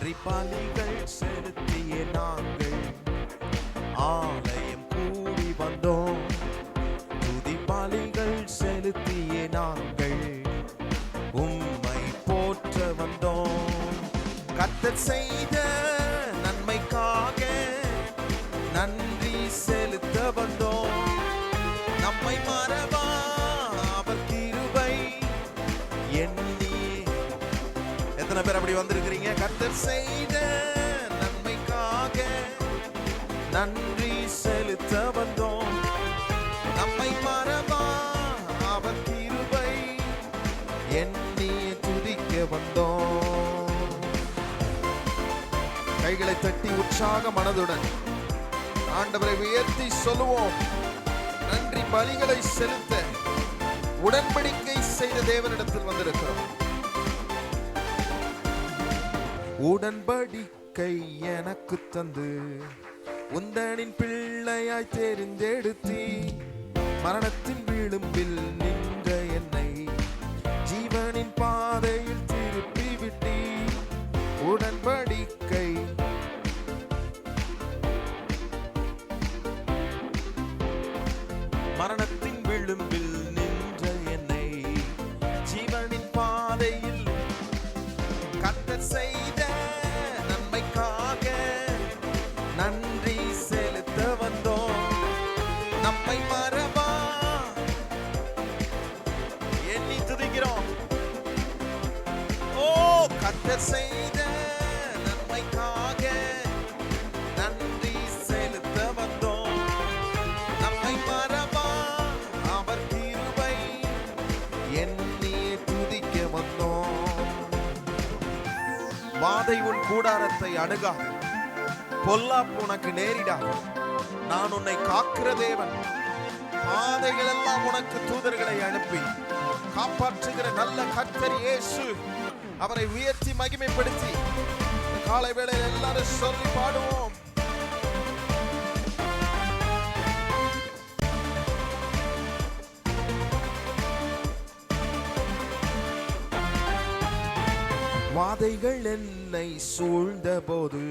நன்றி பலிகள் செலுத்திய நாங்கள் ஆலயம் கூடி வந்தோம். துதி பலிகள் செலுத்திய நாங்கள் உம்மை போற்ற வந்தோம். கர்த்தர் செய்த நன்மைக்காக நன்றி செலுத்த வந்தோம். நம்மை மறவா அவர் கிருபை எண்ணி. எத்தனை பேர் அப்படி வந்திருக்கிறீங்க? கர்த்தர் செய்த நன்மைக்காக நன்றி செலுத்த வந்தோம். நம்மை மறவா அவர் கிருபை எண்ணி துதிக்க வந்தோம். கைகளை தட்டி உற்சாக மனதுடன் ஆண்டவரை உயர்த்தி சொல்லுவோம். நன்றி பலிகளை செலுத்த உடன்படிக்கை செய்த தேவனிடத்தில் வந்திருக்கிறோம். உடன்படிக்கை எனக்கு தந்து உந்தனின் பிள்ளையாய் தெரிந்தெடுத்தி மரணத்தின் விளிம்பில் நின்ற என்னை ஜீவனின் பாதையில் திருப்பி விட்டி. உடன்படிக்கை மரணத்தின் விளிம்பில் நின்ற என்னை ஜீவனின் பாதையில் கர்த்தர் செய்த நன்மைக்காக நன்றி செலுத்த வந்தோம். நம்மை மறவா எண்ணி துதிக்கிறோம். ஓ, கர்த்தர் செய்த நன்மைக்காக நன்றி செலுத்த வந்தோம். நம்மை மறவா அவர் கிருபை எண்ணி துதிக்க வந்தோம். வாதை உன் கூடாரத்தை அணுகாது, பொல்லாப்பு உனக்கு நேரிடாது. நான் உன்னை காக்கிற தேவன். பாதைகள் எல்லாம் உனக்கு தூதர்களை அனுப்பி காப்பாற்றுகிற நல்ல கர்த்தர் இயேசு. அவரை உயர்த்தி மகிமைப்படுத்தி காலை வேளையில் எல்லாரும் சொல்லி பாடுவோம். வாதைகள் என்னை சூழ்ந்த போது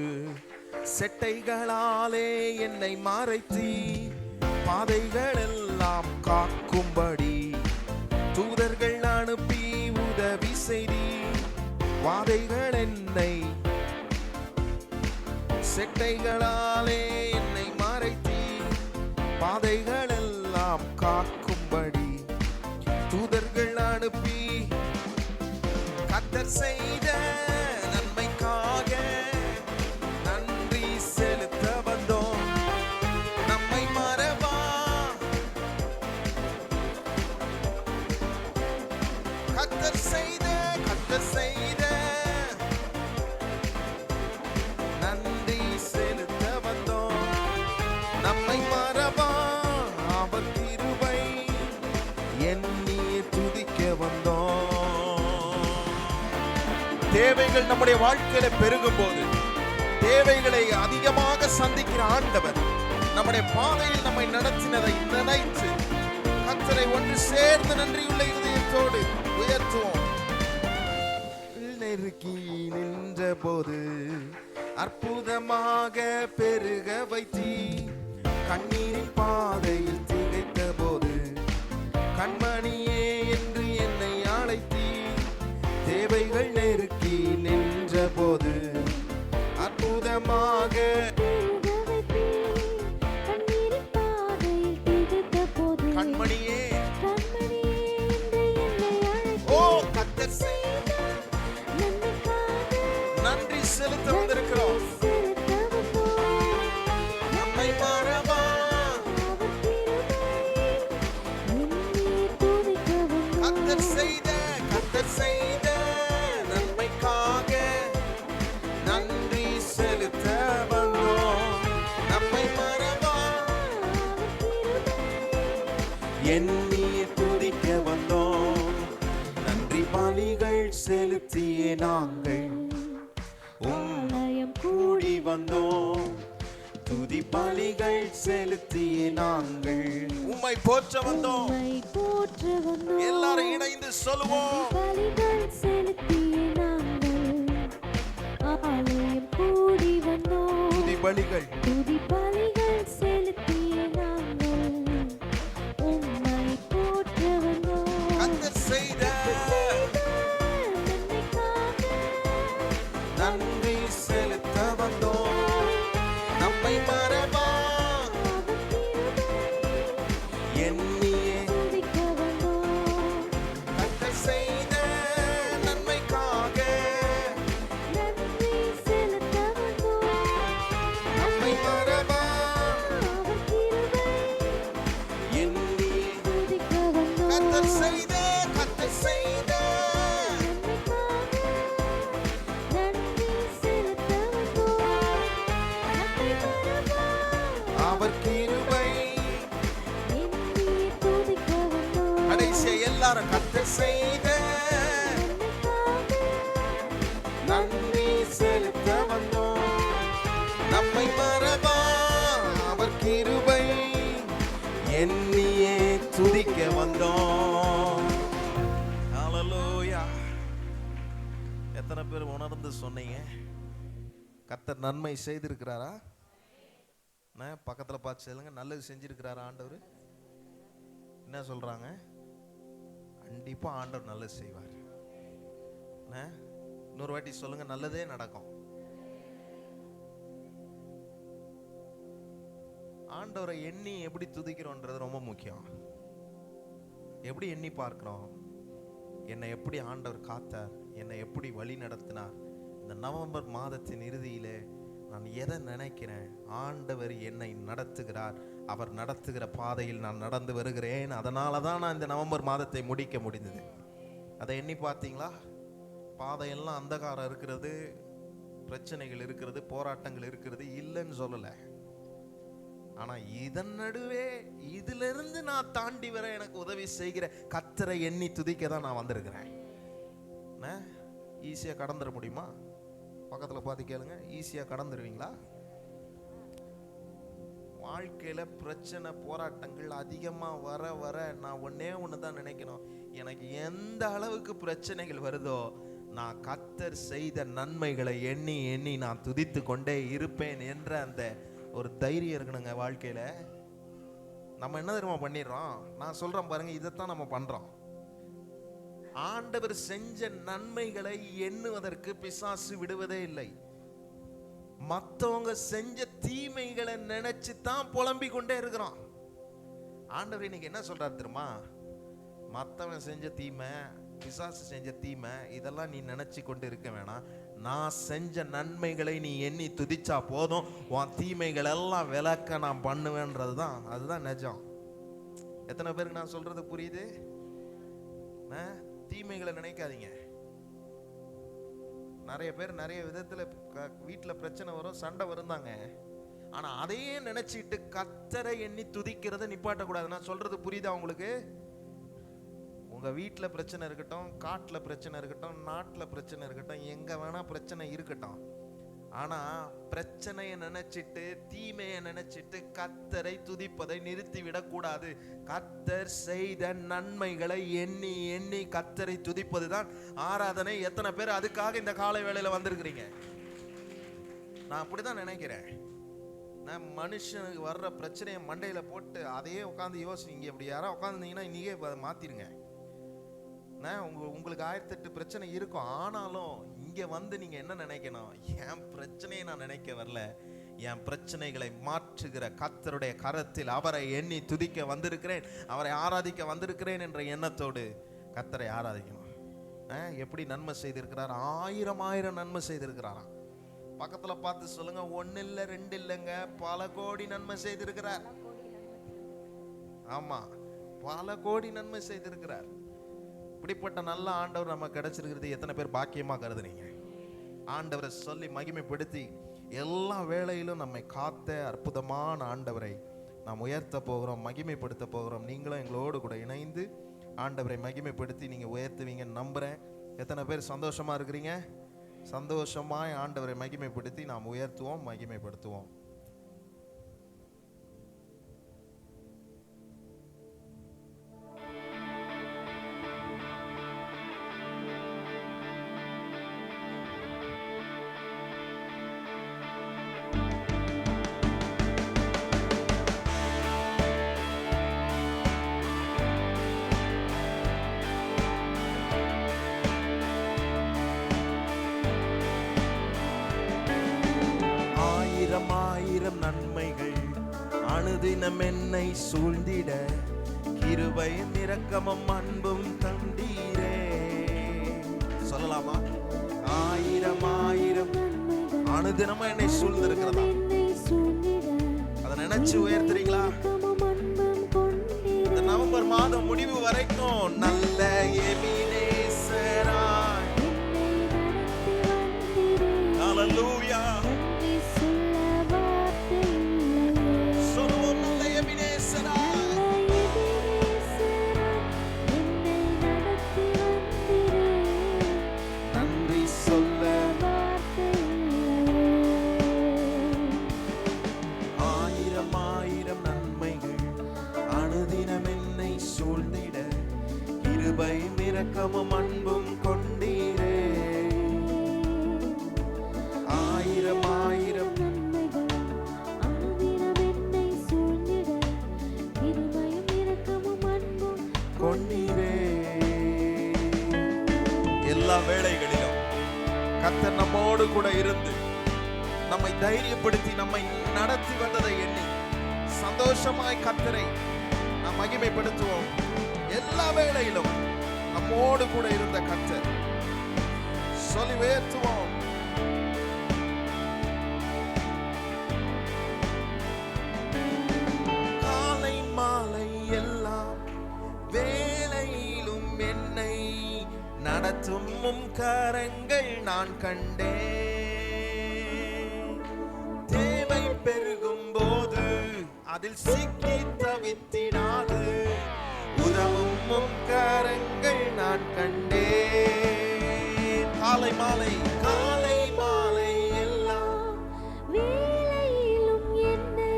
செட்டைகளாலே என்னை மறைத்தி பாதைகள் எல்லாம் காக்கும்படி தூதர்கள் அனுப்பி உதவி செய்தி. வாதைகள் என்னை செட்டைகளாலே என்னை மறைத்தி பாதைகள் எல்லாம் காக்கும்படி தூதர்கள் அனுப்பி கர்த்தர் செய்த நன்மைக்காக நன்றி செலுத்த வந்தோம். நம்மை மறவா கர்த்தர் செய்த நன்றி செலுத்த வந்தோம். நம்மை மறவா அவர் கிருபை எண்ணி துதிக்க வந்தோம். தேவைகள் நம்முடைய வாழ்க்கையில பெருகும் போது தேவைகளை அதிகமாக சந்திக்கிற ஆண்டவர் நம்முடைய பாதையில் நம்மை நடத்தினதை நினைத்து கர்த்தரை ஒன்று சேர்ந்து நன்றியுள்ள இதயத்தோடு உயர்த்துவோம். நெருக்கி நின்ற போது அற்புதமாக பெருக வைத்தி கண்ணீரின் பாதையில் திகைத்த போது கண்மணியே என்று என்னை அழைத்தி. தேவைகள் நெருக்கி நின்ற போது அற்புதமாக கண்மணியே ஓ கர்த்தர் நன்றி செலுத்த வந்திருக்கிறோம். நம்மை மறவா கர்த்தர் செய்த நன்மைக்காக நன்றி செலுத்த வந்தோம். நம்மை மறவா எண்ணி துதிக்க வந்தோம். நன்றி பலிகள் செலுத்திய நாங்கள் ஆலயம் கூடி வந்தோம். துதி பலிகள் செலுத்திய நாங்கள் உம்மை போற்ற வந்தோம். எல்லாரும் இணைந்து சொல்லுவோம். பலிகள் செலுத்திய நாங்கள் ஆலயம் பலிகள் செலுத்திய நாங்கள் உம்மை போற்ற வந்தோம். கர்த்தர் செய்த நன்மை செலுத்த வந்தோம். நம்மை மறவா எண்ணியே கர்த்தர் செய்த நன்மைக்காக நம்மை மறவா எண்ணியே கர்த்தர் செய்த அவர் கிருபை. கடைசியா எல்லாரும் கர்த்தர் செய்த நன்மை செலுத்த வந்தோம். நம்மை மறவா அவர் கிருபை எண்ணியே துதிக்க வந்தோம். ஹல்லேலூயா. எத்தனை பேர் உணர்ந்து சொன்னீங்க கர்த்தர் நன்மை செய்திருக்கிறாரா? பக்கத்துல பார்த்து சொல்லுங்க, நல்லது செஞ்சிருக்கிறாரா ஆண்டவர்? என்ன சொல்றாங்க? கண்டிப்பா ஆண்டவர் நல்லது செய்வார். இன்னொரு வாட்டி சொல்லுங்க, நல்லதே நடக்கும். ஆண்டவரை எண்ணி எப்படி துதிக்கிறோன்றது ரொம்ப முக்கியம். எப்படி எண்ணி பார்க்கிறோம்? என்னை எப்படி ஆண்டவர் காத்தார், என்னை எப்படி வழி நடத்தினார். இந்த நவம்பர் மாதத்தின் இறுதியிலே நான் எதை நினைக்கிறேன்? ஆண்டவர் என்னை நடத்துகிறார், அவர் நடத்துகிற பாதையில் நான் நடந்து வருகிறேன். அதனால தான் நான் இந்த நவம்பர் மாதத்தை முடிக்க முடிந்தது. அதை எண்ணி பார்த்தீங்களா? பாதையெல்லாம் அந்தகாரம் இருக்கிறது, பிரச்சனைகள் இருக்கிறது, போராட்டங்கள் இருக்கிறது, இல்லைன்னு சொல்லலை. ஆனா இதன் நடுவே இதிலிருந்து நான் தாண்டி வர எனக்கு உதவி செய்கிற கர்த்தரை எண்ணி துதிக்க தான் நான் வந்திருக்கிறேன். ஈஸியா கடந்துட முடியுமா? பக்கத்துல பார்த்து கேளுங்க, ஈஸியா கடந்துருவீங்களா? வாழ்க்கையில பிரச்சனை போராட்டங்கள் அதிகமா வர வர நான் ஒன்னே ஒண்ணுதான் நினைக்கணும், எனக்கு எந்த அளவுக்கு பிரச்சனைகள் வருதோ நான் கர்த்தர் செய்த நன்மைகளை எண்ணி எண்ணி நான் துதித்து கொண்டே இருப்பேன் என்ற அந்த ஒரு தைரியம் இருக்கணுங்க வாழ்க்கையில. நம்ம என்ன தெரியுமா பண்ணிடுறோம்? நான் சொல்றேன் பாருங்க, இதைத்தான் நம்ம பண்றோம். ஆண்டவர் செஞ்ச நன்மைகளை எண்ணுவதற்கு பிசாசு விடுவதே இல்லை. மற்றவங்க செஞ்ச தீமைகளை நினைச்சு தான் புலம்பிக் கொண்டே இருக்கிறோம். ஆண்டவர் இன்னைக்கு என்ன சொல்றாரு தெரியுமா? மற்றவன் செஞ்ச தீமை, பிசாசு செஞ்ச தீமை, இதெல்லாம் நீ நினைச்சு கொண்டு இருக்க வேணாம். நான் செஞ்ச நன்மைகளை நீ எண்ணி துதிச்சா போதும், உன் தீமைகள் எல்லாம் விளக்க நான் பண்ணுவேன்றது தான், அதுதான் நிஜம். எத்தனை பேருக்கு நான் சொல்றது புரியுது? தீமைகளை நினைக்காதீங்க. நிறைய பேர் நிறைய விதத்துல வீட்டுல பிரச்சனை வரும், சண்டை வருந்தாங்க. ஆனா அதையே நினைச்சிட்டு கர்த்தரை எண்ணி துதிக்கிறத நிப்பாட்ட கூடாது. நான் சொல்றது புரியுதா உங்களுக்கு? உங்க வீட்டுல பிரச்சனை இருக்கட்டும், காட்டுல பிரச்சனை இருக்கட்டும், நாட்டுல பிரச்சனை இருக்கட்டும், எங்க வேணா பிரச்சனை இருக்கட்டும், ஆனா பிரச்சனையை நினைச்சிட்டு தீமையை நினைச்சிட்டு கர்த்தரை துதிப்பதை நிறுத்திவிடக் கூடாது. கர்த்தர் செய்த நன்மைகளை எண்ணி எண்ணி கர்த்தரை துதிப்பது தான் ஆராதனை. எத்தனை பேர் அதுக்காக இந்த காலை வேளையில வந்திருக்கிறீங்க? நான் அப்படிதான் நினைக்கிறேன். நான் மனுஷனுக்கு வர்ற பிரச்சனையை மண்டையில போட்டு அதையே உட்காந்து யோசிங்க. இப்படி யாராவது உட்காந்துருந்தீங்கன்னா இன்னைக்கே மாத்திருங்க. உங்களுக்கு 1008 பிரச்சனை இருக்கும். ஆனாலும் இங்க வந்து நீங்க என்ன நினைக்கணும்? என் பிரச்சனையை நான் நினைக்க வரல, என் பிரச்சனைகளை மாற்றுகிற கர்த்தருடைய கரத்தில் அவரை எண்ணி துதிக்க வந்திருக்கிறேன், அவரை ஆராதிக்க வந்திருக்கிறேன் என்ற எண்ணத்தோடு கர்த்தரை ஆராதிக்கணும். எப்படி நன்மை செய்திருக்கிறார்? 1000 நன்மை செய்திருக்கிறாராம். பக்கத்துல பார்த்து சொல்லுங்க, 1 இல்ல 2 இல்லைங்க, பல கோடி நன்மை செய்திருக்கிறார். ஆமா, பல கோடி நன்மை செய்திருக்கிறார். இப்படிப்பட்ட நல்ல ஆண்டவர் நம்ம கிடைச்சிருக்கிறது எத்தனை பேர் பாக்கியமா கருதுறீங்க? ஆண்டவரை சொல்லி மகிமைப்படுத்தி எல்லா வேளையிலும் நம்மை காத்த அற்புதமான ஆண்டவரை நாம் உயர்த்த போகிறோம், மகிமைப்படுத்த போகிறோம். நீங்களும் எங்களோடு கூட இணைந்து ஆண்டவரை மகிமைப்படுத்தி நீங்க உயர்த்துவீங்கன்னு நம்புறேன். எத்தனை பேர் சந்தோஷமா இருக்கிறீங்க? சந்தோஷமாய் ஆண்டவரை மகிமைப்படுத்தி நாம் உயர்த்துவோம், மகிமைப்படுத்துவோம். ஆயிரம் நன்மைகள் அனுதினம் என்னை சூழ்ந்திட கிருபையும் இரக்கமும் அன்பும் தந்தீரே. சொல்லலாமா? ஆயிரம் ஆயிரம் அனுதினமா என்னை சூழ்ந்திருக்கிறதா? அதை நினைச்சு உயர்த்துறீங்களா? இந்த நவம்பர் மாதம் முடிவு வரைக்கும் நல்ல எபினேசராய். ஹல்லேலூயா. சொல்லுவோம், நல்ல எபினேசராய். நன்றி சொல்ல ஆயிரம் ஆயிரம் நன்மைகள் அனுதினம் என்னை சூழ்ந்திட கிருபையும் இரக்கமும் அன்பும் கொண்டீரே. ஆயிரம் ஆயிரம் கொண்டீரே. எல்லா வேளைகளிலும் கர்த்தர் நம்மோடு கூட இருந்து நம்மை தைரியப்படுத்தி நம்மை நடத்தி வந்ததை எண்ணி சந்தோஷமாய் கர்த்தரை நாம் மகிமைப்படுத்துவோம். எல்லா வேளையிலும் நம்மோடு கூட இருந்த கர்த்தர் சொல்லி உயர்த்துவோம். காலை மாலை எல்லாம் வேளையிலும் என்னை நடத்தும் உம் கரங்கள் நான் கண்டேன். தேவை பெருகும் போது அதில் சிக்கி தவித்திடாது உதவும் உம் கரங்கள் நான் கண்டேன். காலை மாலை எல்லாம் வேளையிலும் என்னை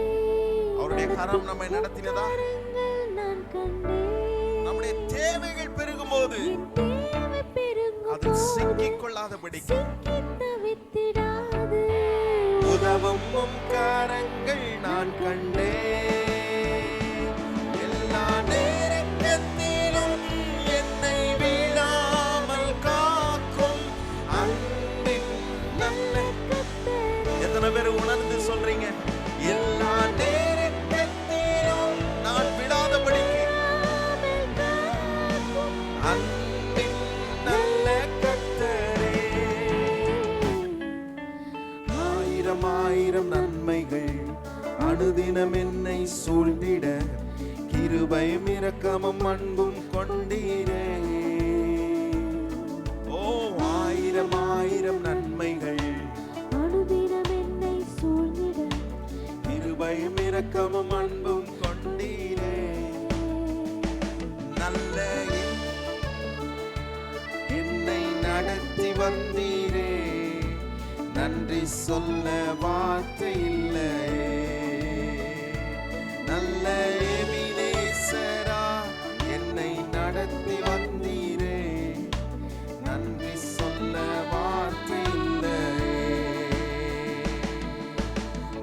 அவருடைய கரம் நம்மை நடத்தினதா? நான் கண்டேன். நம்முடைய தேவைகள் பெருகும் போது அதில் சிக்கிக் கொள்ளாதபடிக்கு உதவும் உம் கரங்கள் நான் கண்டேன். எல்லா நேரத்திலும் என்னை விடாமல் காக்கும் அன்பின் நல்ல. எத்தனை பேர் உணர்ந்து சொல்றீங்க? எல்லா நேரத்திலும் நான் விடாதபடிக்கு அன்பின் நல்ல கர்த்தரே. ஆயிரம் ஆயிரம் நன்மைகள் அனுதினம் என்னை சூழ்ந்திட கிருபையும் இரக்கமும் அன்பும் கொண்டீரே. ஓ, ஆயிரம் ஆயிரம் நன்மைகள் அனுதினம் என்னை சூழ்ந்திட கிருபையும் இரக்கமும் அன்பும் கொண்டீரே. நல்ல என்னை நடத்தி வந்தீரே. நன்றி சொல்ல வார்த்தை இல்லையே. நல்ல எபினேசரா என்னை நடத்தி வந்தீரே. நன்றி சொல்ல வார்த்தை இல்லையே.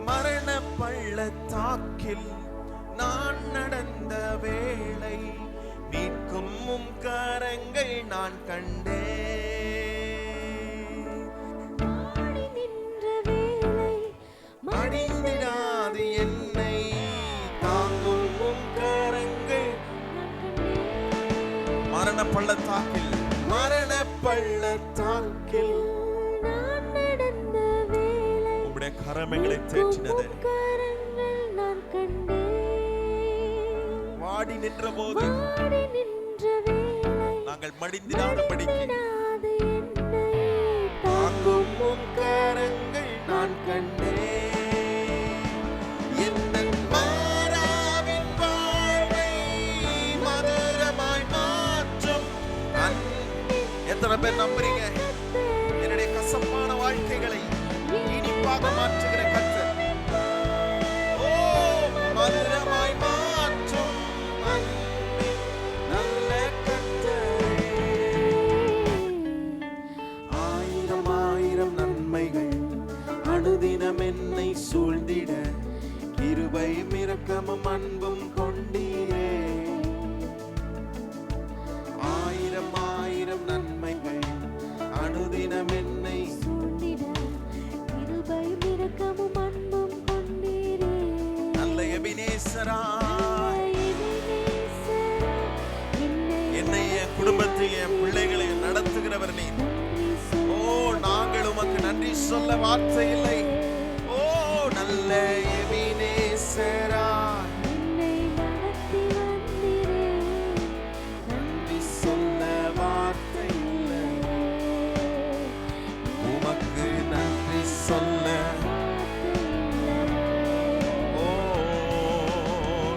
மரண பள்ளத்தாக்கில் நான் நடந்த வேளை மீட்கும் உம் கரங்கள் நான் கண்டேன். ஆடி நின்ற வேளை மடிந்திடாது என்னை தாங்கும் உம் கரங்கள். மரண பள்ளத்தாக்கில் நான் நடந்த வேளை உம்முடைய கரங்களை தேற்றினதே. கரங்கள் நான் கண்டேன். வாடி நின்ற போது ஆடி நின்ற வேளை நாங்கள் மடிந்திடாதபடிக்கு விடாது என்னை தாங்கும் உம் கரங்கள் நான் கண்டேன். எந்தன் மாறாவின் வாழ்வை மதுரமாய் மாற்றும் அன்பின். எத்தனை பேர் நம்புறீங்க? என்னுடைய கசப்பான வாழ்க்கைகளை இனிப்பாக மாற்றுகிற கர்த்தர். ஓ, மதுரமாய் மாற்றும் அன்பின் நல்ல கர்த்தரே. ஆயிரம் ஆயிரம் நன்மைகள் அனுதினம் என்னை சூழ்ந்திட கிருபையும் இரக்கமும் அன்பும் கொண்டீரே. ஆயிரம் ஆயிரம் நன்மைகள் அனுதினம் என்னை சூழ்ந்திட கிருபையும் இரக்கமும் அன்பும் கொண்டீரே. எபினேசராய் என்னை என் குடும்பத்தை என் பிள்ளைகளை நடத்துகிறவர் நீ. ஓ நாங்கள் உமக்கு நன்றி சொல்ல வார்த்தை இல்லை. ஓ நல்ல எபினேசராய் நன்றி சொல்ல வார்த்தை இல்லை. உமக்கு நன்றி சொல்ல ஓ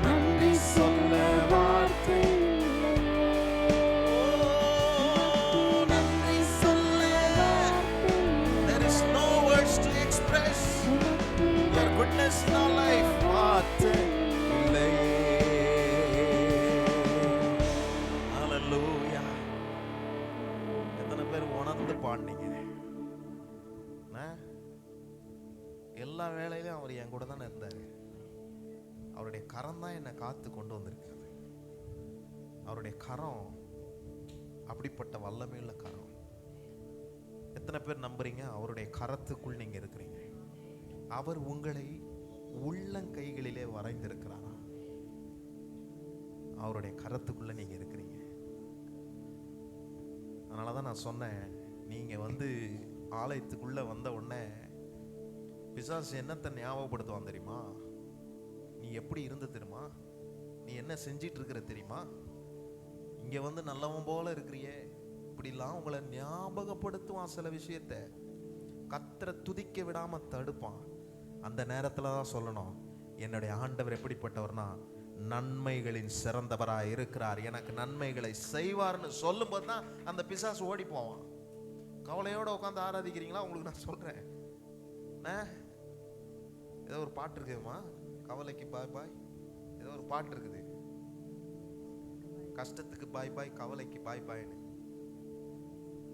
நன்றி சொல்ல வார்த்தை goodness in our life வார்த்தை இல்லையே. ஹalleluya. எத்தனை பேர் உணர்ந்து பாடுனீங்க? எல்லா வேளையிலும் அவர் என் கூட தானே இருந்தாரு. அவருடைய கரம் தான் என்னை காத்து கொண்டு வந்திருக்கிறது. அவருடைய கரம் அப்படிப்பட்ட வல்லமையுள்ள கரம். எத்தனை பேர் நம்புறீங்க அவருடைய கரத்துக்குள் நீங்க இருக்கிறீங்க? அவர் உங்களை உள்ளங்கைகளிலே வரைந்திருக்கிறாரா? அவருடைய கரத்துக்குள்ள நீங்க இருக்கிறீங்க. அதனாலதான் நான் சொன்னேன், நீங்க ஆலயத்துக்குள்ள வந்த உடனே பிசாசு என்னத்தை ஞாபகப்படுத்துவான் தெரியுமா? நீ எப்படி இருந்த தெரியுமா? நீ என்ன செஞ்சிட்டு இருக்கிற தெரியுமா? இங்க நல்லவன் போல இருக்கிறியே, இப்படிலாம் உங்களை ஞாபகப்படுத்துவான். சில விஷயத்தை கர்த்தரை துதிக்க விடாம தடுப்பான். அந்த நேரத்துல தான் சொல்லணும், என்னுடைய ஆண்டவர் எப்படிப்பட்டவர்னா நன்மைகளின் சிறந்தவராய் இருக்கிறார், எனக்கு நன்மைகளை செய்வார்னு சொல்லும் போது தான் அந்த பிசாசு ஓடி போவான். கவலையோட உட்காந்து ஆராதிக்கிறீங்களா? உங்களுக்கு நான் சொல்றேன், ஏதோ ஒரு பாட்டு இருக்குதுமா, கவலைக்கு பாய் பாய், ஏதோ ஒரு பாட்டு இருக்குது, கஷ்டத்துக்கு பாய் பாய், கவலைக்கு பாய் பாய்னு.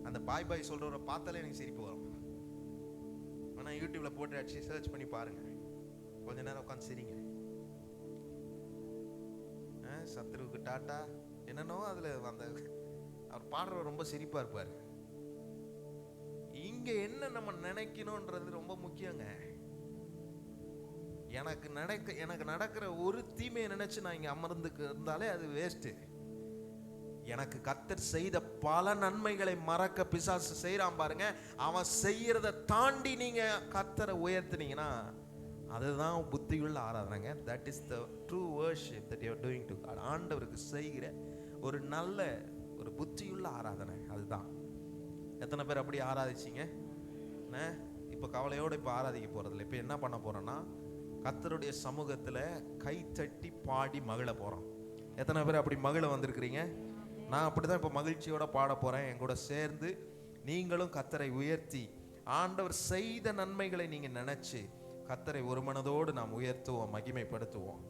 அந்த பாய் பாய் சொல்றவரை பார்த்தாலே எனக்கு சிரிப்பு வரும். ஆனால் யூடியூப்ல போட்டு அடிச்சு சர்ச் பண்ணி பாருங்க, கொஞ்ச நேரம் உட்காந்து சிரிங்க. சத்ருவுக்கு டாட்டா என்னன்னோ அதுல அந்த அவர் பாடுற ரொம்ப சிரிப்பா இருப்பார். இங்க என்ன நம்ம நினைக்கணும்ன்றது ரொம்ப முக்கியங்க. எனக்கு நடக்கிற ஒரு தீமையை நினைச்சு நான் இங்க அமர்ந்துக்கு இருந்தாலே அது வேஸ்ட். எனக்கு கர்த்தர் செய்த பல நன்மைகளை மறக்க பிசாசு செய்யறான் பாருங்க. அவன் செய்யறத தாண்டி நீங்க கர்த்தரை உயர்த்தினீங்கன்னா அதுதான் புத்தியுள்ள ஆராதனைங்க. That is the true worship that you are doing to God. ஆண்டவருக்கு செய்கிற ஒரு நல்ல ஒரு புத்தியுள்ள ஆராதனை அதுதான். எத்தனை பேர் அப்படி ஆராதிச்சிங்க? இப்ப கவலையோட இப்ப ஆராதிக்க போறதில்லை. இப்ப என்ன பண்ண போறோம்னா கர்த்தருடைய சமூகத்துல கை தட்டி பாடி மகிழ போறோம். எத்தனை பேர் அப்படி மகிழ வந்திருக்கிறீங்க? நான் அப்படிதான் இப்ப மகிழ்ச்சியோட பாட போறேன். என் கூட சேர்ந்து நீங்களும் கர்த்தரை உயர்த்தி ஆண்டவர் செய்த நன்மைகளை நீங்க நினைச்சு கர்த்தரை ஒரு மனதோடு நாம் உயர்த்துவோம், மகிமைப்படுத்துவோம்.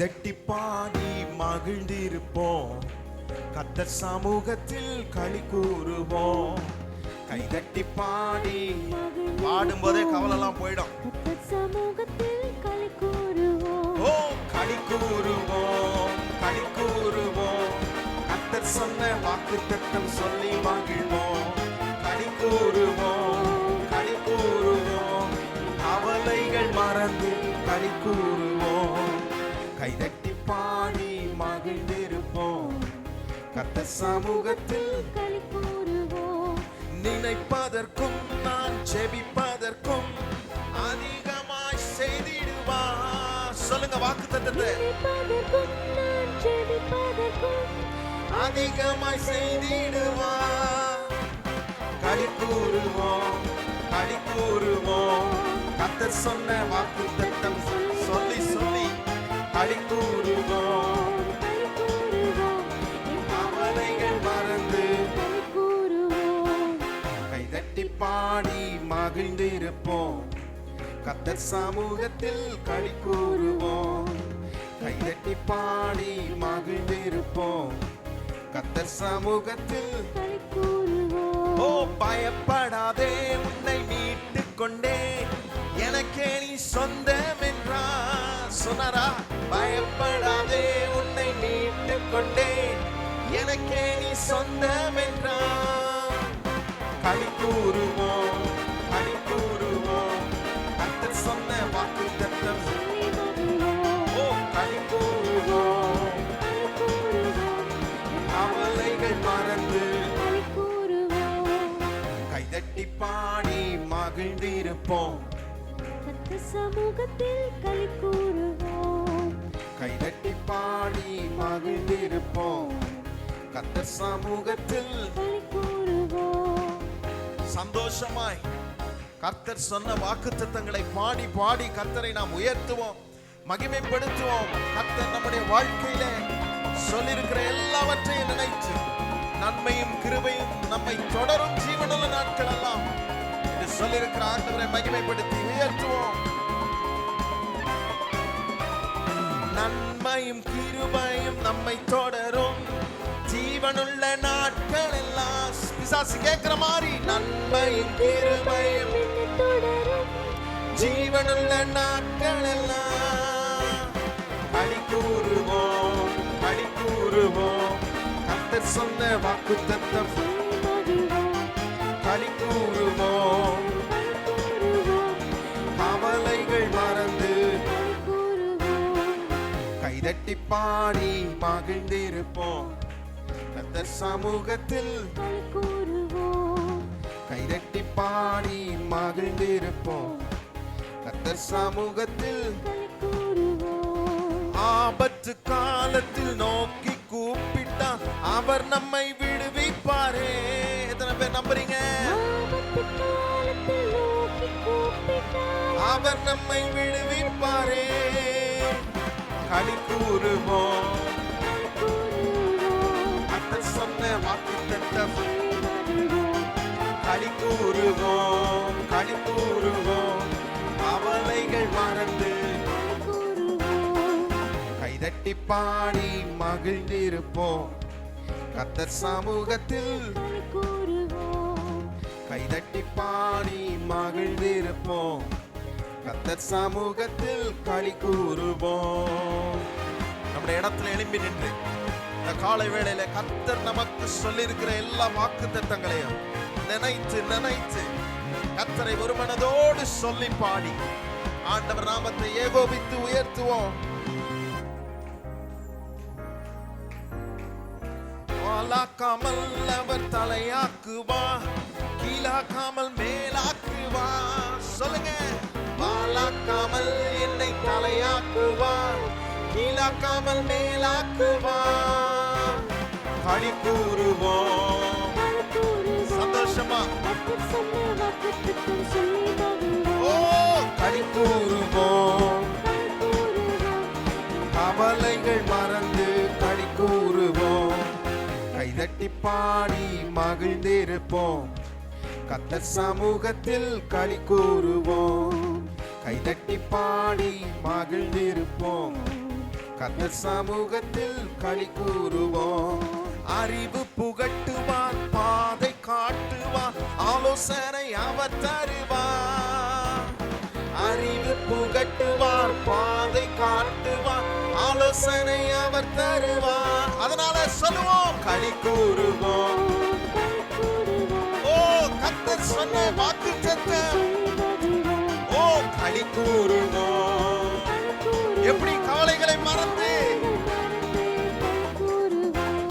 தட்டி பாடி மகிழ்ந்திருப்போம், கர்த்தர் சமூகத்தில் களி கூறுவோம். கைதட்டி பாடி பாடும்போதே கவலைலாம் போயிடும். ஓ களி கூறுவோம், களி கூறுவோம், கர்த்தர் சொன்ன வாக்குத்தத்தம் சொல்லி மகிழ்வோம். களி கூறுவோம், களி கூறுவோம், கவலைகள் மறந்து களி கூறுவோம். கைதட்டி பாடி மகிழ்ந்திருப்போம், கர்த்தர் சமூகத்தில் களி கூறுவோம். நினைப்பதற்கும் நான் ஜெபிப்பதற்கும் அதிகமாய் செய்திடுவார். சொல்லுங்க வாக்குத்தத்தத்தை. அதிகமாய் செய்திடுவார். களி கூறுவோம், களி கூறுவோம், கர்த்தர் சொன்ன வாக்குத்தத்தம் சொல்லி சொல்லி களி கூறுவோம். கவலைகள் மறந்து கைதட்டி பாடி மகிழ்ந்திருப்போம், கர்த்தர் சமூகத்தில் களி கூறுவோம். கைதட்டி பாடி மகிழ்ந்திருப்போம் கர்த்தர் சமூகத்தில் களி கூறுவோம். ஓ பயப்படாதே உன்னை மீட்டுக் கொண்டேன் எனக்கே நீ சொந்தம் என்றார் சொன்னாரா பயப்படாதே உன்னை மீட்டுக் கொண்டேன் எனக்கே நீ சொந்தம் என்றார் களி கூறுவோம் கர்த்தர் சொன்ன வாக்குத்தத்தம் சொல்லி மகிழ்வோம். ஓ களி கூறுவோம் களி கூறுவோம். கவலைகள் மறந்து களி கூறுவோம். கைதட்டி பாடி மகிழ்ந்திருப்போம் கர்த்தர் சமூகத்தில் களி கூறுவோம். கைதட்டி பாடி மகிழ்ந்திருப்போம் கர்த்தர் சமூகத்தில் களி கூறுவோம். சந்தோஷமாய் கர்த்தர் சொன்ன வாக்குத்தத்தங்களை பாடி பாடி கர்த்தரை நாம் உயர்த்துவோம் மகிமைப்படுத்துவோம் கர்த்தர் நம்முடைய வாழ்க்கையிலே சொல்லியிருக்கிற எல்லாவற்றையும் நினைத்து நன்மையும் கிருபையும் நம்மை தொடரும் ஜீவனுள்ள நாட்கள் எல்லாம் என்று சொல்லியிருக்கிற ஆண்டவரை மகிமைப்படுத்தி உயர்த்துவோம் நன்மையும் கிருபையும் நம்மை தொடரும் ஜீவனுள்ள நாட்கள் எல்லாம் பிசாசு கேட்கிற மாதிரி நன்மையும் கிருபையும் என்னை தொடரும். ஜீவனுள்ள நாட்கள் எல்லாம் களி கூறுவோம் கர்த்தர் சொன்ன வாக்குத்தத்தம் சொல்லி மகிழ்வோம். களி கூறுவோம் களி கூறுவோம். கவலைகள் மறந்து களி கூறுவோம். கைதட்டி பாடி மகிழ்ந்திருப்போம் கர்த்தர் சமூகத்தில் களி கூறுவோம். கைதட்டி பாடி மகிழ்ந்திருப்போம் கர்த்தர் சமூகத்தில் களி கூறுவோம். ஆபத்து காலத்தில் நோக்கி கூப்பிட்டால் அவர் நம்மை விடுவிப்பாரே எத்தனை பேர் நம்புறீங்க ஆபத்து காலத்தில் நோக்கி கூப்பிட்டால் அவர் நம்மை விடுவிப்பாரே களி கூறுவோம் களி கூறுவோம். கர்த்தர் சொன்ன வாக்குத்தத்தம் சொல்லி மகிழ்வோம். களி கூறுவோம் கவலைகள் மறந்து களி கூறுவோம். கைதட்டி பாடி மகிழ்ந்திருப்போம் கர்த்தர் சமூகத்தில் களி கூறுவோம். கைதட்டி பாடி மகிழ்ந்திருப்போம் கர்த்தர் சமூகத்தில் களி கூறுவோம் நம்முடைய இடத்துல எழும்பி நின்று இந்த காலை வேளையில கர்த்தர் நமக்கு சொல்லியிருக்கிற எல்லா வாக்குத்தத்தங்களையும் நினைத்து கர்த்தரை ஒரு மனதோடு சொல்லி பாடி ஆண்டவர் நாமத்தை ஏகோபித்து உயர்த்துவோம் வாலாக்காமல் அவர் தலையாக்குவா கீழாக்காமல் மேலாக்குவா சொல்லுங்க வாலாக்காமல் என்னை தலையாக்குவா கீழாக்காமல் மேலாக்குவா களி கூறுவோம் களி கூறுவோம். சந்தோஷமா கர்த்தர் சொன்ன வாக்குத்தத்தம் சொல்லி ஓ மகிழ்வோம். களி கூறுவோம் களி கூறுவோம். கவலைகள் மறந்து களி கூறுவோம் கைதட்டி பாடி மகிழ்ந்திருப்போம் கர்த்தர் சமூகத்தில் களி கூறுவோம் கைதட்டி பாடி மகிழ்ந்திருப்போம் கர்த்தர் சமூகத்தில் களி கூறுவோம் அறிவு புகட்டுவார் பாதை காட்டுவார் ஆலோசனை அவர் தருவார் அறிவு புகட்டுவார் பாதை காட்டுவார் ஆலோசனை அவர் தருவார் அதனால சொல்லுவோம் களி கூறுவோம் களி கூறுவோம். ஓ கர்த்தர் சொன்ன வாக்குத்தத்தம் சொல்லி மகிழ்வோம். ஓ களி கூறுவோம் களி கூறுவோம். எப்படி கவலைகளை மறந்து மறந்து களி கூறுவோம்.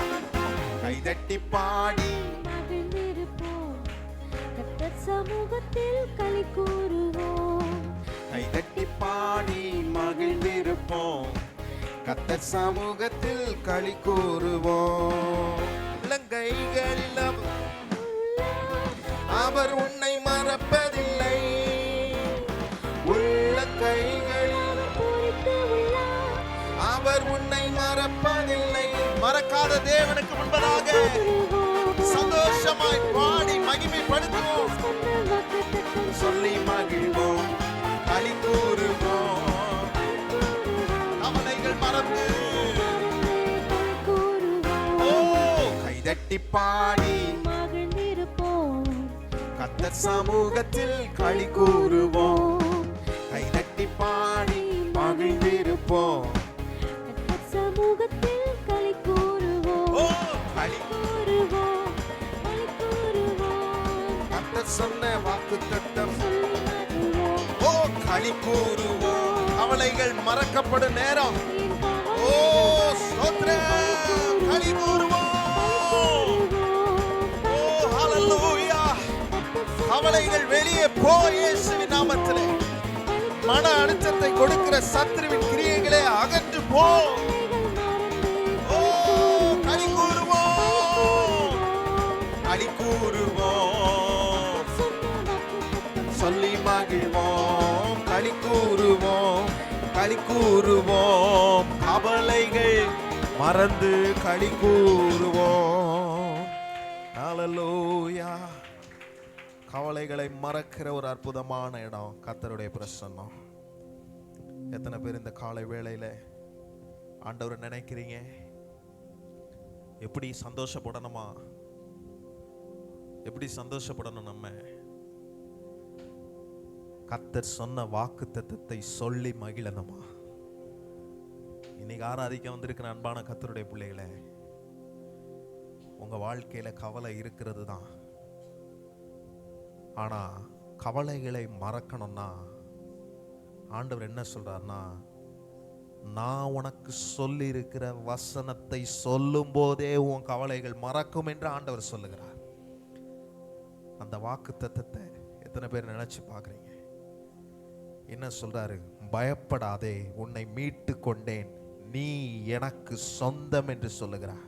கைதட்டி பாடி மகிழ்ந்திருப்போம். கர்த்தர் சமூகத்தில் களி கூறுவோம். கைதட்டி பாடி மகிழ்ந்திருப்போம் கர்த்தர் சமூகத்தில் களி கூறுவோம் இளங்கைகளில் அவர் உன்னை மறப்பதில்லை உள்ள கைகளில் பூரித்து உள்ளார். அவர் உன்னை மறப்பதில்லை மறக்காத தேவனுக்கு முன்பதாக சந்தோஷமாய் பாடி மகிமைப்படுத்துவோம் சொன்ன வாக்குத்தத்தம் சொல்லி மகிழ்வோம் களி கூறுவோம் களி கூறுவோம். கவலைகள் மறந்து மறந்து களி கூறுவோம். ஓ கைதட்டி பாடி மகிழ்ந்திருப்போம். கர்த்தர் சமூகத்தில் களி கூறுவோம். கைதட்டி பாடி மகிழ்ந்திருப்போம். கர்த்தர் சமூகத்தில் களி கூறுவோம். ஓ களி கூறுவோம். களி கூறுவோம். கர்த்தர் சொன்ன வாக்குத்தத்தம் சொல்லி மகிழ்வோம். ஓ களி கூறுவோம். கவலைகள் மறக்கப்படும் நேரம் என் ஓ ஸ்தோத்திரம் களி கூறுவோம். ஓ ஹalleluya. கவலைகள் வெளியே போ இயேசுவின் நாமத்திலே. மன அழுத்தத்தை கொடுக்கிற சத்துருவின் கிரியைகளே அகன்று போ. ஓ களி கூறுவோம். களி கூறுவோம். சொல்லி மகிழ்வோம். களி கூறுவோம். களி கூறுவோம். கவலைகள் மறந்து களி கூறுவோம். ஹalleluya. கவலைகளை மறக்கிற ஒரு அற்புதமான இடம் கர்த்தருடைய பிரசன்னம். எத்தனை பேர் இந்த காலை வேளையில ஆண்டவரை நினைக்கிறீங்க? எப்படி சந்தோஷப்படணுமா? எப்படி சந்தோஷப்படணும்? நம்ம கர்த்தர் சொன்ன வாக்குத்தத்தத்தை சொல்லி மகிழணுமா? இன்னைக்கு ஆராதிக்க வந்திருக்கிற அன்பான கர்த்தருடைய பிள்ளைகளே, உங்க வாழ்க்கையில கவலை இருக்கிறது தான். ஆனா கவலைகளை மறக்கணும்னா ஆண்டவர் என்ன சொல்றாருன்னா, நான் உனக்கு சொல்லி இருக்கிற வசனத்தை சொல்லும் போதே உன் கவலைகள் மறக்கும் என்று ஆண்டவர் சொல்லுகிறார். அந்த வாக்கு தத்தத்தை எத்தனை பேர் நினைச்சு பார்க்குறீங்க? என்ன சொல்றாரு? பயப்படாதே, உன்னை மீட்டு கொண்டேன், நீ எனக்கு சொந்தம் என்று சொல்லுகிறார்.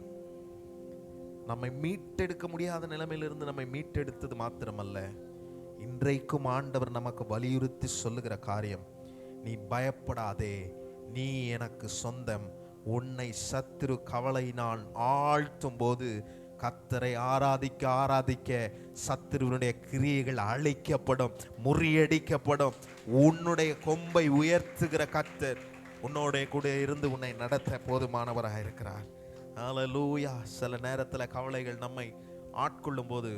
நம்மை மீட்டெடுக்க முடியாத நிலைமையிலிருந்து நம்மை மீட்டெடுத்தது மாத்திரமல்ல, இன்றைக்கும் ஆண்டவர் நமக்கு வலியுறுத்தி சொல்லுகிற காரியம், நீ பயப்படாதே, நீ எனக்கு சொந்தம். உன்னை சத்துரு கவலையினால் ஆழ்த்தும் போது கர்த்தரை ஆராதிக்க ஆராதிக்க சத்துருவனுடைய கிரியைகள் அழிக்கப்படும், முறியடிக்கப்படும். உன்னுடைய கொம்பை உயர்த்துகிற கர்த்தர் உன்னோட கூட இருந்து உன்னை நடத்த போதுமானவராக இருக்கிறார். ஹல்லேலூயா. சில நேரத்தில் கவலைகள் நம்மை ஆட்கொள்ளும் போது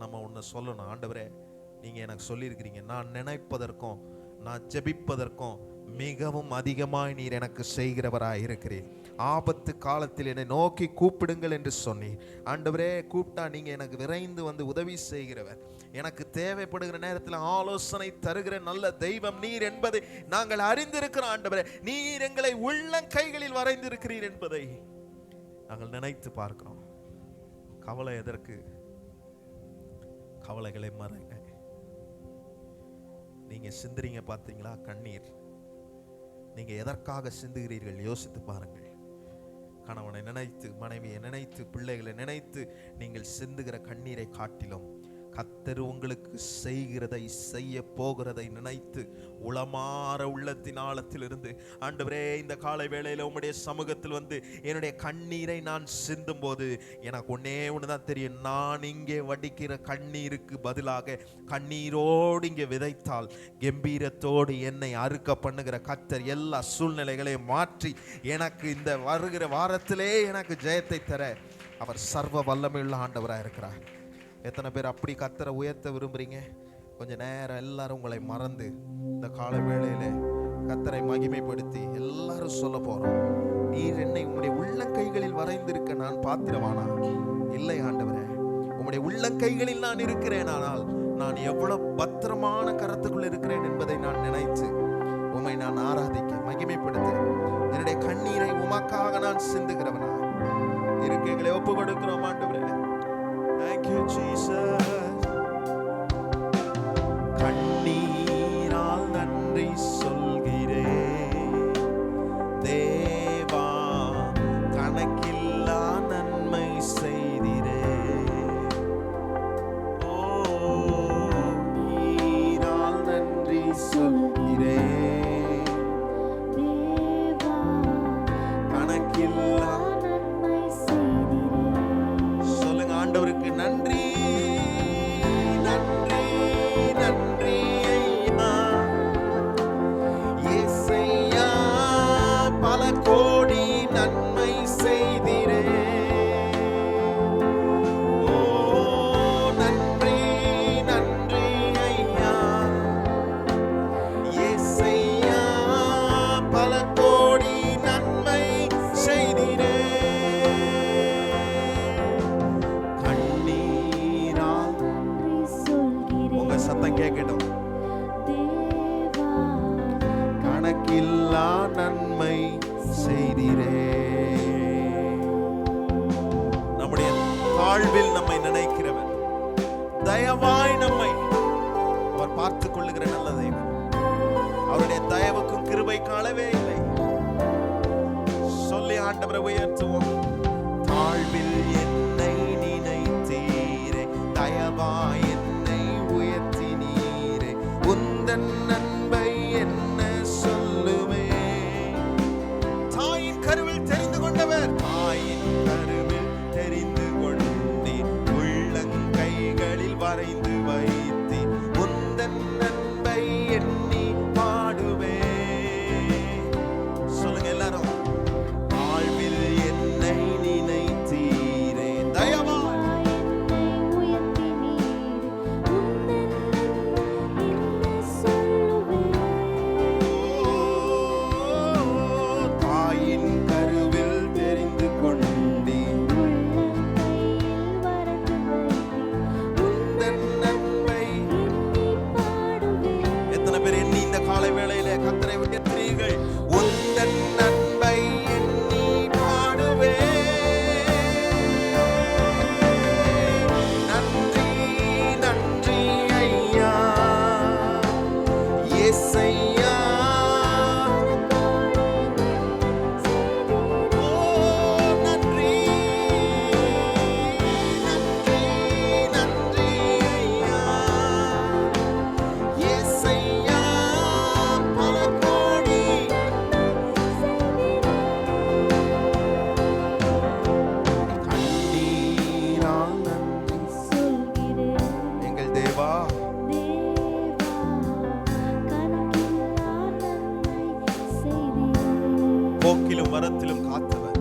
நம்ம ஒன்று சொல்லணும், ஆண்டவரே நீங்க எனக்கு சொல்லியிருக்கிறீங்க, நான் நினைப்பதற்கும் நான் ஜெபிப்பதற்கும் மிகவும் அதிகமாய் நீர் எனக்கு செய்கிறவராய் இருக்கிறேன். ஆபத்து காலத்தில் என்னை நோக்கி கூப்பிடுங்கள் என்று சொன்னீர். ஆண்டவரே, கூப்பிட்டா நீங்க எனக்கு விரைந்து வந்து உதவி செய்கிறவர், எனக்கு தேவைப்படுகிற நேரத்தில் ஆலோசனை தருகிற நல்ல தெய்வம் நீர் என்பதை நாங்கள் அறிந்திருக்கிறோம். ஆண்டவரே, நீர் எங்களை உள்ளங்கைகளில் வரைந்திருக்கிறீர் என்பதை நாங்கள் நினைத்து பார்க்கிறோம். கவலை எதற்கு? கவலைகளை மறங்க. நீங்க சிந்துறீங்க பார்த்தீங்களா கண்ணீர், நீங்க எதற்காக சிந்துகிறீர்கள் யோசித்து பாருங்கள். கணவனை நினைத்து, மனைவியை நினைத்து, பிள்ளைகளை நினைத்து நீங்கள் சிந்துகிற கண்ணீரை காட்டிலும் கர்த்தர் உங்களுக்கு செய்கிறதை, செய்ய போகிறதை நினைத்து உளமாற உள்ளத்தின் ஆழத்திலிருந்து, ஆண்டவரே இந்த காலை வேளையில உம்முடைய சமூகத்தில் வந்து என்னுடைய கண்ணீரை நான் சிந்தும் போது எனக்கு ஒன்னே ஒண்ணுதான் தெரியும், நான் இங்கே வடிக்கிற கண்ணீருக்கு பதிலாக கண்ணீரோடு இங்கே விதைத்தால் கம்பீரத்தோடு என்னை அறுக்க பண்ணுகிற கர்த்தர் எல்லா சூழ்நிலைகளையும் மாற்றி எனக்கு இந்த வருகிற வாரத்திலே எனக்கு ஜெயத்தை தர அவர் சர்வ வல்லமையுள்ள ஆண்டவராக இருக்கிறார். எத்தனை பேர் அப்படி கர்த்தரை உயர்த்த விரும்புறீங்க? கொஞ்ச நேரம் எல்லாரும் உங்களை மறந்து இந்த கால வேளையில கர்த்தரை மகிமைப்படுத்தி எல்லாரும் சொல்ல போறோம், நீர் என்னை உம்முடைய உள்ளங்கைகளில் வரைந்திருக்க நான் பாத்திரமானா? இல்லை ஆண்டவரே, உம்முடைய உள்ளங்கைகளில் நான் இருக்கிறேன். ஆனால் நான் எவ்வளவு பத்திரமான கரத்துக்குள் இருக்கிறேன் என்பதை நான் நினைத்து உம்மை நான் ஆராதிக்க, மகிமைப்படுத்த, என்னுடைய கண்ணீரை உமக்காக நான் சிந்துகிறவனா இருக்கைகளை ஒப்பு கொடுக்கிறோம். ஆண்டவரே, thank you Jesus. கண்ணீரால் நன்றி சொல்கிறேன் தேவா, கணக்கில்லா நன்மை செய்திரே. ஓ நீரால் நன்றி சொல்கிறேன் தேவா, கணக்கில்லா. நன்மை செய்திரே. சொல்லுங்க, ஆண்டவருக்கு நன்றி நன்றி நன்றி ஐயா, இயேசையா பல கோடி கணக்கில்லா நன்மை செய்தீரே. நம்முடைய தாழ்வில் நம்மை நினைக்கிறவர், தயவாய் நம்மை அவர் பார்த்துக் கொள்ளுகிற நல்ல தெய்வம். அவருடைய தயவுக்கும் கிருபைக்கும் அளவே இல்லை. சொல்லி ஆண்டவரை உயர்த்துவோம். தாழ்வில் என்னை நினைத்தீரே, தயவாய் என்னை உயர்த்தினீரே, உந்தன் அன்பை என்ன சொல்லுவேன். தாயின் கருவில் தெரிந்து கொண்டவர், தாயின் கருவில் தெரிந்து கொண்டீர், உள்ளங்கைகளில் வரைந்து வைத்தீர், உந்தன் அன்பை எண்ணி பாடுவே. சொல்லுங்க எல்லாரும். தாழ்வில் என்னை நினைத்தீரே, தயவாய் என்னை உயர்த்தினீர், உந்தன் அன்பை என்ன சொல்லுவேன். தாயின் கருவில் தெரிந்து கொண்டீர், உள்ளங்கையில் வரைந்து வைத்தீர், உந்தன் அன்பை. எண்ணி பாடுவேன். எத்தனை பேர் எண்ணி இந்த காலை வேளையிலே கர்த்தரை உயர்த்துறீர்கள்? உந்தன் அன்பை எண்ணி பாடுவே. நன்றி நன்றி ஐயா இயேசையா. ஓ நன்றி நன்றி நன்றி ஐயா இயேசையா. பல கோடி கண்ணீரால் நன்றி சொல்கிறேன் எங்கள் தேவா. தேவா, கணக்கில்லா நன்மை செய்தீரே. போக்கிலும் வரத்திலும் காத்தவர்,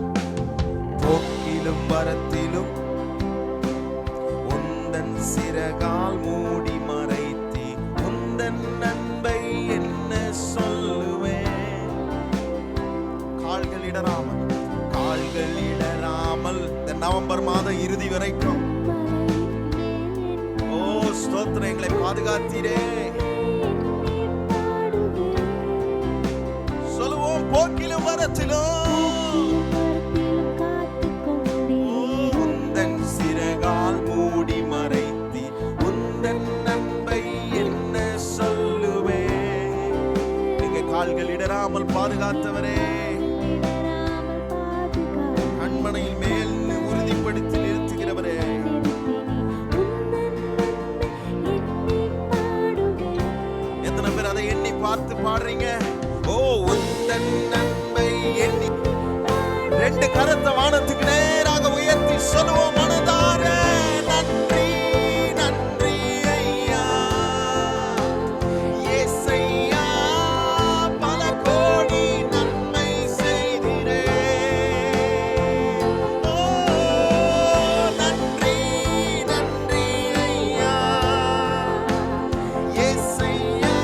போக்கிலும் வரத்திலும் உந்தன் சிறகால் மூடி மறைத்தி, உந்தன் அன்பை என்ன சொல்லுவேன். கால்கள் இடராமல், கால்கள் இடராமல் இந்த நவம்பர் மாத இறுதி வரைக்கும் ஓ ஸ்தோத்திரம், எங்களை பாதுகாத்தீரே. சொல்லுவோம். போக்கிலும் வரத்திலும் உந்தன் சிறகால் மூடி மறைத்தி, உந்தன் அன்பை என்ன சொல்லுவேன். எங்க கால்கள் இடராமல் பாதுகாத்தவரே, கண்மனையில் மேல் உறுதிப்படுத்தி நிறுத்துகிறவரே. எத்தனை பேர் அதை எண்ணி பார்த்து பாடுறீங்க? ஓ உந்தன் அன்பை எண்ணி. ரெண்டு கரத்தை வானத்துக்கு நேராக உயர்த்தி சொல்லுவோம் மனதார. நன்றி நன்றி ஐயா இயேசையா, பல கோடி நன்மை செய்தீரே. ஓ நன்றி நன்றி ஐயா இயேசையா.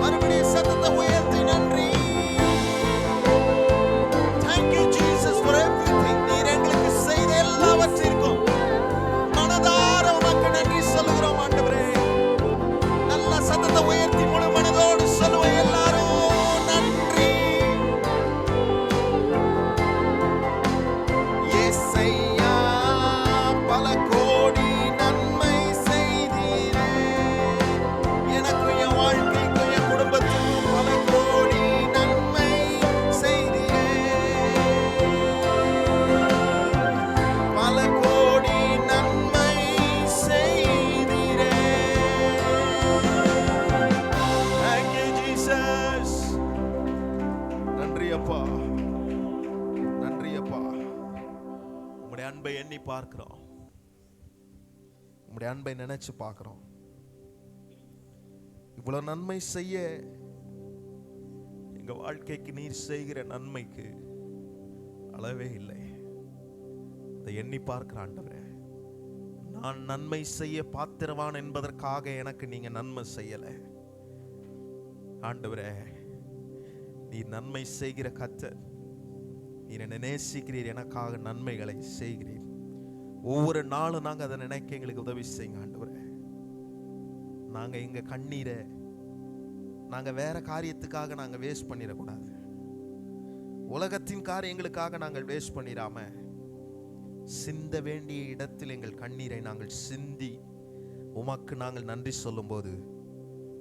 மறுபடியும் சத்தத்தை உயர்த்தி நன்றி. Thank you Jesus for everything. நீர் எங்களுக்கு செய்த எல்லாவற்றிற்கும் மனதார உமக்கு நன்றி சொல்லுகிறோம் ஆண்டவரே. நல்ல சத்தத்தை உயர்த்தி முழு மனதோடு சொல்லுவோம் எல்லாரும். நன்றி இயேசையா, பல கோடி நன்மை செய்தீரே. எனக்கும் என் வாழ்க்கைக்கும் என் குடும்பத்துக்கும் பல கோடி நன்மை செய்தீரே. பல கோடி நன்மை செய்தீரே. Thank you Jesus. நன்றி அப்பா, நன்றி அப்பா. உம்முடைய அன்பை எண்ணி பார்க்கிறோம், உம்முடைய அன்பை நினைச்சு பார்க்கிறோம். இவ்வளவு நன்மை செய்ய எங்க வாழ்க்கைக்கு நீர் செய்கிற நன்மைக்கு அளவே இல்லை. அதை எண்ணி பார்க்கிற ஆண்டவரே, நான் நன்மை செய்ய பாத்திரவான் என்பதற்காக எனக்கு நீங்க நன்மை செய்யல ஆண்டவரே. நீர் நன்மை செய்கிற கர்த்தர், நீர் என்னை நேசிக்கிறீர், எனக்காக நன்மைகளை செய்கிறீர். ஒவ்வொரு நாளும் நாங்கள் அதை நினைக்க எங்களுக்கு உதவி செய்யுங்க ஆண்டவரே. நாங்க எங்க கண்ணீரை நாங்க வேற காரியத்துக்காக நாங்க வேஸ்ட் பண்ணிடக்கூடாது. உலகத்தின் காரியங்களுக்காக நாங்கள் வேஸ்ட் பண்ணிடாம சிந்த வேண்டிய இடத்தில் எங்கள் கண்ணீரை நாங்கள் சிந்தி உமக்கு நாங்கள் நன்றி சொல்லும்போது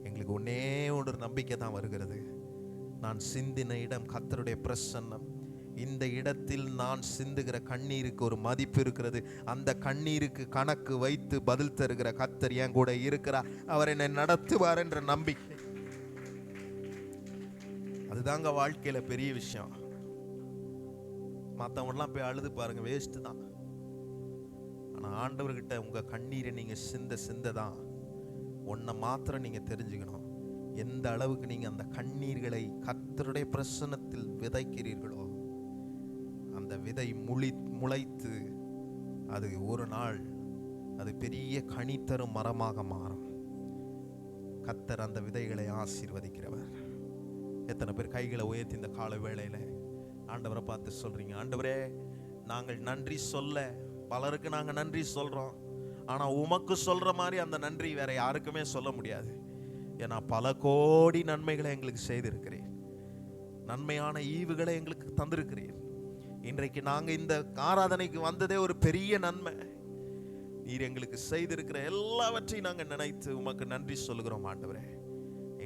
எங்களுக்கு ஒன்னே ஒரு நம்பிக்கை தான் வருகிறது. நான் சிந்தின இடம் கர்த்தருடைய பிரசன்னம். இந்த இடத்தில் நான் சிந்துகிற கண்ணீருக்கு ஒரு மதிப்பு இருக்கிறது. அந்த கண்ணீருக்கு கணக்கு வைத்து பதில் தருகிற கர்த்தர் என் கூட இருக்கிறார். அவர் என்னை நடத்துவார் என்ற நம்பிக்கை. அதுதாங்க வாழ்க்கையில பெரிய விஷயம். மற்றவங்கலாம் போய் அழுது பாருங்க, வேஸ்ட் தான். ஆனால் ஆண்டவர்கிட்ட உங்க கண்ணீரை நீங்க சிந்த தான் ஒன்றை மாத்திரம் நீங்க தெரிஞ்சுக்கணும். எந்த அளவுக்கு நீங்க அந்த கண்ணீர்களை கர்த்தருடைய பிரசன்னத்தில் விதைக்கிறீர்களோ அந்த விதை முளைத்து அது ஒரு நாள் அது பெரிய கனி தரும் மரமாக மாறும். கர்த்தர் அந்த விதைகளை ஆசீர்வதிக்கிறவர். எத்தனை பேர் கைகளை உயர்த்தி இந்த கால வேளையில ஆண்டவரை பார்த்து சொல்றீங்க, ஆண்டவரே நாங்கள் நன்றி சொல்ல பலருக்கு நாங்கள் நன்றி சொல்றோம், ஆனா உமக்கு சொல்ற மாதிரி அந்த நன்றி வேற யாருக்குமே சொல்ல முடியாது. ஏன்னா பல கோடி நன்மைகளை எங்களுக்கு செய்திருக்கிறேன், நன்மையான ஈவுகளை எங்களுக்கு தந்திருக்கிறேன். இன்றைக்கு நாங்க இந்த ஆராதனைக்கு வந்ததே ஒரு பெரிய நன்மை. நீர் எங்களுக்கு செய்திருக்கிற எல்லாவற்றையும் நாங்கள் நினைத்து உமக்கு நன்றி சொல்லுகிறோம். ஆண்டவரே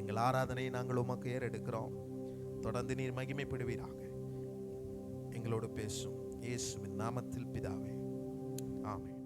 எங்கள் ஆராதனையை நாங்கள் உமக்கு ஏறெடுக்கிறோம். தொடர்ந்து நீர் மகிமைப்படுவீராக. எங்களோடு பேசும் இயேசுவின் நாமத்தில் பிதாவே, ஆமென்.